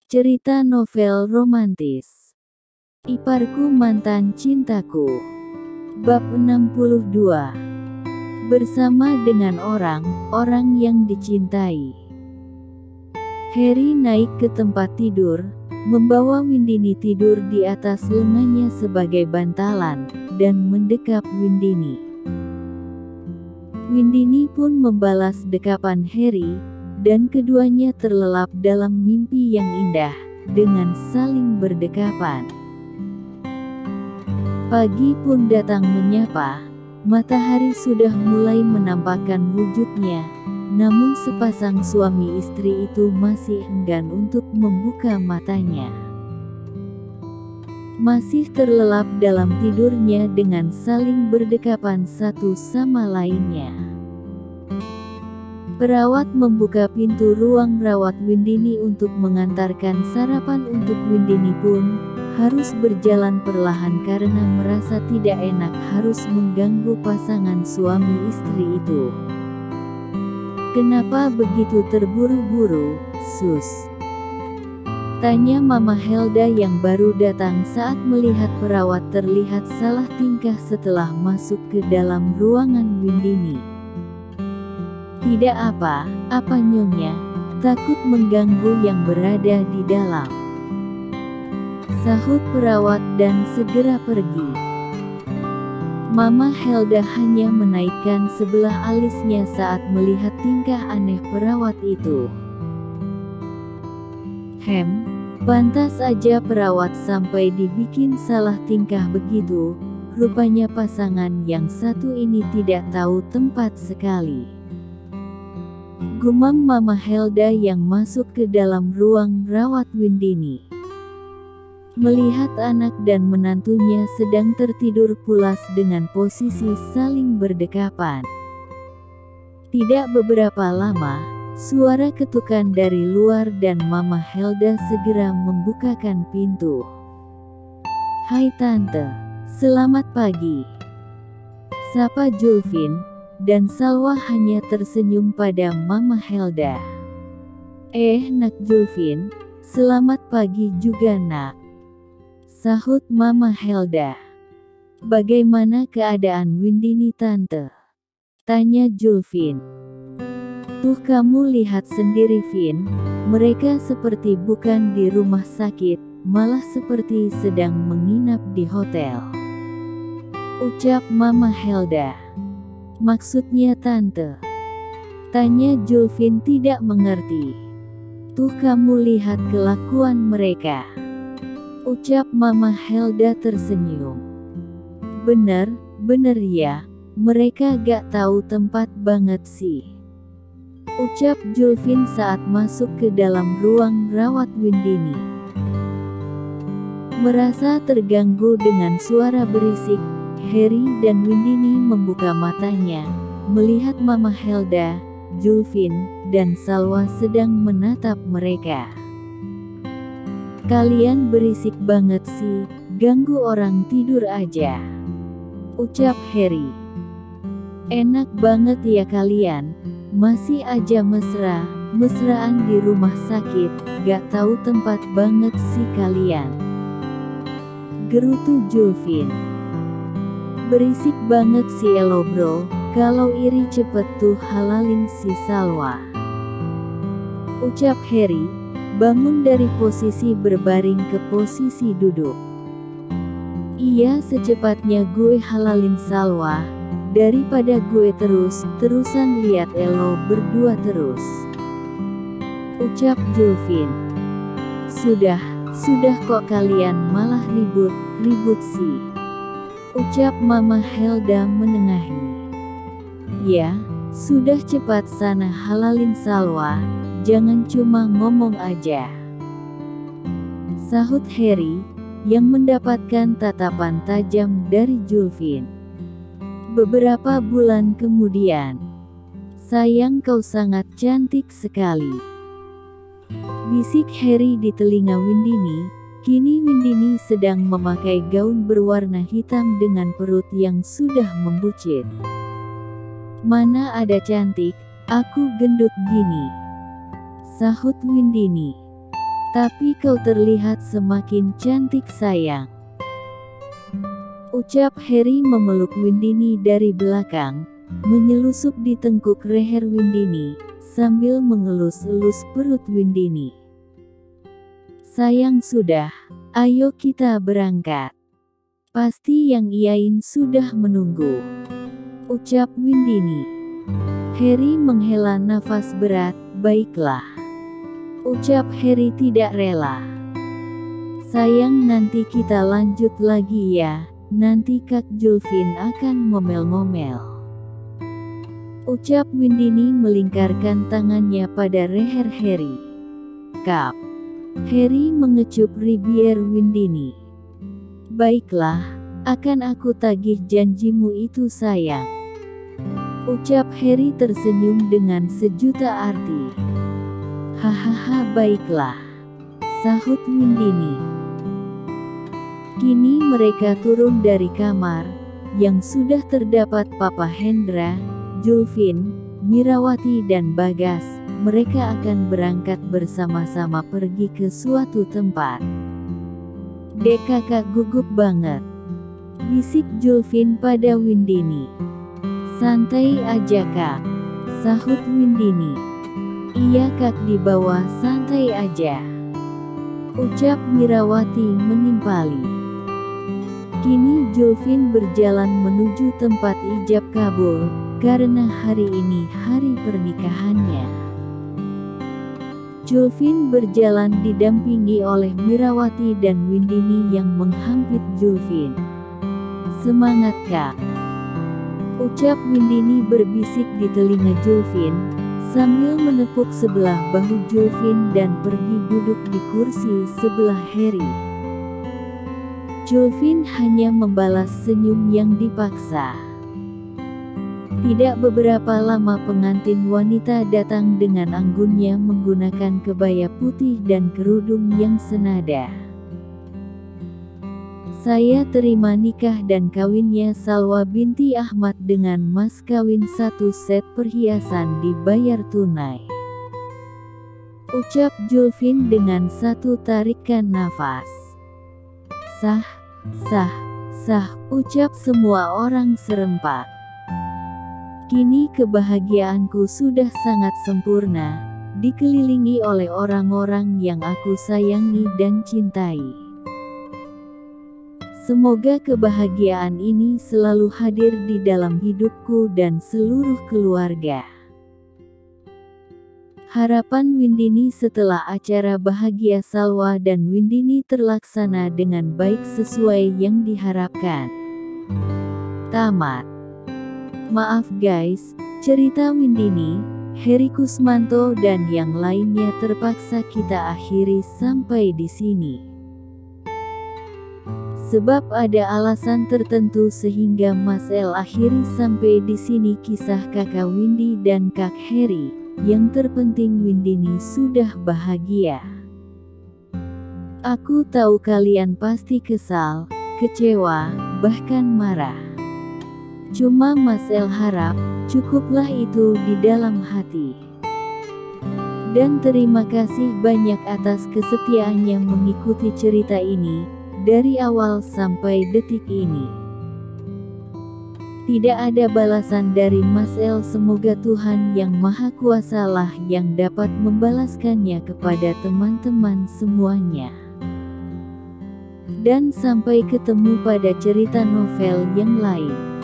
Cerita novel romantis. Iparku Mantan Cintaku. Bab 62. Bersama dengan orang yang dicintai. Harry naik ke tempat tidur, membawa Windini tidur di atas lengannya sebagai bantalan, dan mendekap Windini. Windini pun membalas dekapan Harry, dan keduanya terlelap dalam mimpi yang indah, dengan saling berdekapan. Pagi pun datang menyapa, matahari sudah mulai menampakkan wujudnya, namun sepasang suami istri itu masih enggan untuk membuka matanya. Masih terlelap dalam tidurnya dengan saling berdekapan satu sama lainnya. Perawat membuka pintu ruang rawat Windini untuk mengantarkan sarapan untuk Windini pun harus berjalan perlahan karena merasa tidak enak harus mengganggu pasangan suami istri itu. "Kenapa begitu terburu-buru, Sus?" tanya Mama Helda yang baru datang saat melihat perawat terlihat salah tingkah setelah masuk ke dalam ruangan Windini. "Tidak apa-apa Nyonya, takut mengganggu yang berada di dalam," sahut perawat dan segera pergi. Mama Helda hanya menaikkan sebelah alisnya saat melihat tingkah aneh perawat itu. Pantas aja perawat sampai dibikin salah tingkah begitu, rupanya pasangan yang satu ini tidak tahu tempat sekali. Gumam Mama Helda yang masuk ke dalam ruang rawat Windini. Melihat anak dan menantunya sedang tertidur pulas dengan posisi saling berdekapan. Tidak beberapa lama, suara ketukan dari luar dan Mama Helda segera membukakan pintu. "Hai Tante, selamat pagi," sapa Julfin, dan Salwa hanya tersenyum pada Mama Helda. Nak Julfin, selamat pagi juga nak," sahut Mama Helda. "Bagaimana keadaan Windini Tante?" tanya Julfin. "Tuh kamu lihat sendiri Vin, mereka seperti bukan di rumah sakit, malah seperti sedang menginap di hotel," ucap Mama Helda. "Maksudnya Tante?" tanya Julfin tidak mengerti. "Tuh kamu lihat kelakuan mereka," ucap Mama Helda tersenyum. Bener ya, mereka gak tahu tempat banget sih," ucap Julfin saat masuk ke dalam ruang rawat Windini. Merasa terganggu dengan suara berisik, Harry dan Windini membuka matanya, melihat Mama Helda, Julfin, dan Salwa sedang menatap mereka. "Kalian berisik banget sih, ganggu orang tidur aja," ucap Harry. "Enak banget ya kalian, masih aja mesraan di rumah sakit, gak tahu tempat banget sih kalian," gerutu Julfin. "Berisik banget si elo bro, kalau iri cepet tuh halalin si Salwa," ucap Harry, bangun dari posisi berbaring ke posisi duduk. "Iya secepatnya gue halalin Salwa, daripada gue terusan lihat elo berdua terus," ucap Julfin. Sudah kok kalian malah ribut sih," ucap Mama Helda menengahi. "Ya, sudah cepat sana halalin Salwa, jangan cuma ngomong aja," sahut Harry, yang mendapatkan tatapan tajam dari Julfin. Beberapa bulan kemudian, "Sayang kau sangat cantik sekali," bisik Harry di telinga Windini. Kini Windini sedang memakai gaun berwarna hitam dengan perut yang sudah membuncit. "Mana ada cantik, aku gendut gini," sahut Windini. Tapi kau terlihat semakin cantik sayang. Ucap Harry memeluk Windini dari belakang, menyelusup di tengkuk leher Windini, sambil mengelus-elus perut Windini. Sayang sudah, ayo kita berangkat. Pasti yang Iain sudah menunggu. Ucap Windini. Harry menghela nafas berat, baiklah. Ucap Harry tidak rela. Sayang nanti kita lanjut lagi ya, nanti Kak Julfin akan ngomel-ngomel. Ucap Windini melingkarkan tangannya pada leher Harry. Kap. Harry mengecup bibir Windini. Baiklah, akan aku tagih janjimu itu sayang. Ucap Harry tersenyum dengan sejuta arti. Hahaha baiklah, sahut Windini. Kini mereka turun dari kamar, yang sudah terdapat Papa Hendra, Julfin, Mirawati dan Bagas. Mereka akan berangkat bersama-sama pergi ke suatu tempat. Dek kakak gugup banget, bisik Julfin pada Windini. Santai aja kak, sahut Windini. Iya kak di bawah santai aja, ucap Mirawati menimpali. Kini Julfin berjalan menuju tempat ijab kabul, karena hari ini hari pernikahannya. Julfin berjalan didampingi oleh Mirawati dan Windini yang menghampit Julfin. Semangat kak, ucap Windini berbisik di telinga Julfin, sambil menepuk sebelah bahu Julfin dan pergi duduk di kursi sebelah Harry. Julfin hanya membalas senyum yang dipaksa. Tidak beberapa lama pengantin wanita datang dengan anggunnya menggunakan kebaya putih dan kerudung yang senada. Saya terima nikah dan kawinnya Salwa binti Ahmad dengan mas kawin 1 set perhiasan dibayar tunai. Ucap Julfin dengan satu tarikan nafas. Sah, sah, sah, ucap semua orang serempak. Kini kebahagiaanku sudah sangat sempurna, dikelilingi oleh orang-orang yang aku sayangi dan cintai. Semoga kebahagiaan ini selalu hadir di dalam hidupku dan seluruh keluarga. Harapan Windini setelah acara bahagia Salwa dan Windini terlaksana dengan baik sesuai yang diharapkan. Tamat. Maaf guys, cerita Windini, Harry Kusmanto dan yang lainnya terpaksa kita akhiri sampai di sini. Sebab ada alasan tertentu sehingga Mas El akhiri sampai di sini kisah kakak Windy dan kak Harry. Yang terpenting Windini sudah bahagia. Aku tahu kalian pasti kesal, kecewa, bahkan marah. Cuma Mas El harap, cukuplah itu di dalam hati. Dan terima kasih banyak atas kesetiaannya mengikuti cerita ini, dari awal sampai detik ini. Tidak ada balasan dari Mas El, semoga Tuhan yang Maha Kuasa lah yang dapat membalaskannya kepada teman-teman semuanya. Dan sampai ketemu pada cerita novel yang lain.